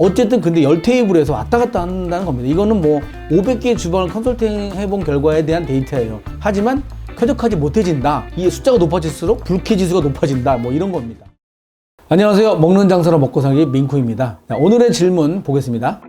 어쨌든 근데 10테이블에서 왔다 갔다 한다는 겁니다. 이거는 뭐 500개의 주방을 컨설팅 해본 결과에 대한 데이터예요. 하지만 쾌적하지 못해진다. 이 숫자가 높아질수록 불쾌지수가 높아진다. 뭐 이런 겁니다. 안녕하세요. 먹는 장사로 먹고 살기 민쿠입니다. 자, 오늘의 질문 보겠습니다.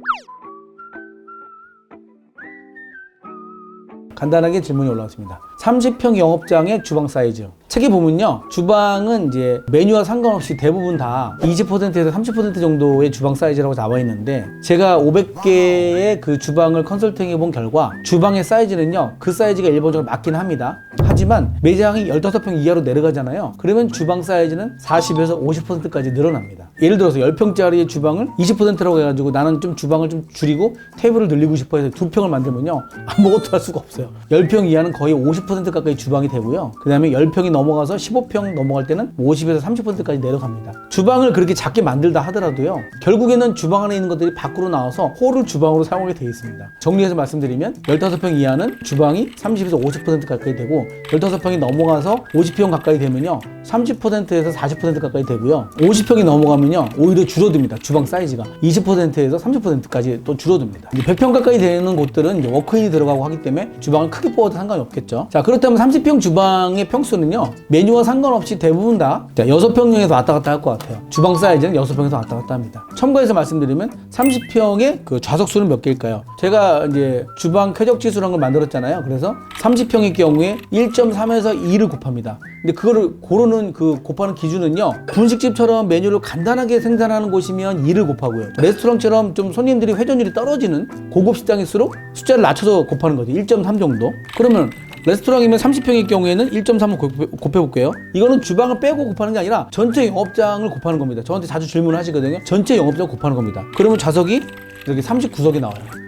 간단하게 질문이 올라왔습니다. 30평 영업장의 주방 사이즈. 책에 보면요, 주방은 이제 메뉴와 상관없이 대부분 다 20%에서 30% 정도의 주방 사이즈라고 나와 있는데, 제가 500개의 그 주방을 컨설팅 해본 결과 주방의 사이즈는요, 그 사이즈가 일반적으로 맞긴 합니다. 하지만 매장이 15평 이하로 내려가잖아요. 그러면 주방 사이즈는 40에서 50%까지 늘어납니다. 예를 들어서 10평짜리 주방을 20%라고 해가지고 나는 좀 주방을 좀 줄이고 테이블을 늘리고 싶어 해서 2평을 만들면요, 아무것도 할 수가 없어요. 10평 이하는 거의 50% 가까이 주방이 되고요. 그 다음에 10평이 넘어가서 15평 넘어갈 때는 50에서 30%까지 내려갑니다. 주방을 그렇게 작게 만들다 하더라도요, 결국에는 주방 안에 있는 것들이 밖으로 나와서 홀을 주방으로 사용하게 되어 있습니다. 정리해서 말씀드리면 15평 이하는 주방이 30에서 50% 가까이 되고, 15평이 넘어가서 50평 가까이 되면요, 30%에서 40% 가까이 되고요. 50평이 넘어가면요, 오히려 줄어듭니다. 주방 사이즈가 20%에서 30%까지 또 줄어듭니다. 100평 가까이 되는 곳들은 이제 워크인이 들어가고 하기 때문에 주방을 크게 뽑아도 상관이 없겠죠. 자, 그렇다면 30평 주방의 평수는요, 메뉴와 상관없이 대부분 다 6평에서 왔다 갔다 할 것 같아요. 주방 사이즈는 6평에서 왔다 갔다 합니다. 첨가해서 말씀드리면 30평의 그 좌석수는 몇 개일까요? 제가 이제 주방 쾌적 지수라는 걸 만들었잖아요. 그래서 30평의 경우에 1.3에서 2를 곱합니다. 근데 그거를 고르는 그 곱하는 기준은요, 분식집처럼 메뉴를 간단하게 생산하는 곳이면 2를 곱하고요. 레스토랑처럼 좀 손님들이 회전율이 떨어지는 고급 식당일수록 숫자를 낮춰서 곱하는 거죠. 1.3 정도. 그러면 레스토랑이면 30평일 경우에는 1.3을 곱해볼게요. 이거는 주방을 빼고 곱하는 게 아니라 전체 영업장을 곱하는 겁니다. 저한테 자주 질문을 하시거든요. 전체 영업장을 곱하는 겁니다. 그러면 좌석이 이렇게 39석이 나와요.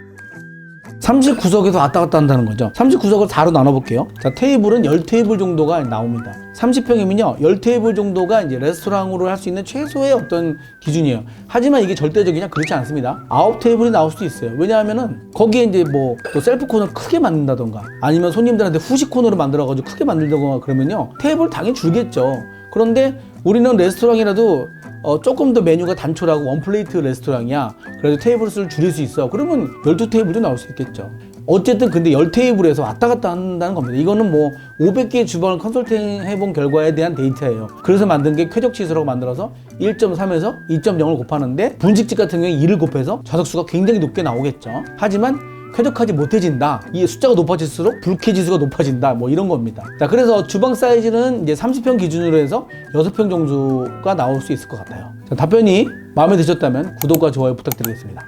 39석에서 왔다 갔다 한다는 거죠. 39석을 4로 나눠볼게요. 자, 테이블은 10테이블 정도가 나옵니다. 30평이면요, 10테이블 정도가 이제 레스토랑으로 할 수 있는 최소의 어떤 기준이에요. 하지만 이게 절대적이냐? 그렇지 않습니다. 9테이블이 나올 수도 있어요. 왜냐하면은 거기에 이제 뭐 또 셀프 코너를 크게 만든다던가, 아니면 손님들한테 후식 코너를 만들어가지고 크게 만들다거나 그러면요, 테이블 당연히 줄겠죠. 그런데 우리는 레스토랑이라도 조금 더 메뉴가 단촐하고 원플레이트 레스토랑이야. 그래도 테이블 수를 줄일 수 있어. 그러면 12테이블도 나올 수 있겠죠. 어쨌든 근데 10테이블에서 왔다 갔다 한다는 겁니다. 이거는 뭐 500개의 주방을 컨설팅 해본 결과에 대한 데이터예요. 그래서 만든 게 쾌적지수라고 만들어서 1.3에서 2.0을 곱하는데, 분식집 같은 경우에 2를 곱해서 좌석수가 굉장히 높게 나오겠죠. 하지만 쾌적하지 못해진다. 이 숫자가 높아질수록 불쾌지수가 높아진다. 뭐 이런 겁니다. 자, 그래서 주방 사이즈는 이제 30평 기준으로 해서 6평 정도가 나올 수 있을 것 같아요. 자, 답변이 마음에 드셨다면 구독과 좋아요 부탁드리겠습니다.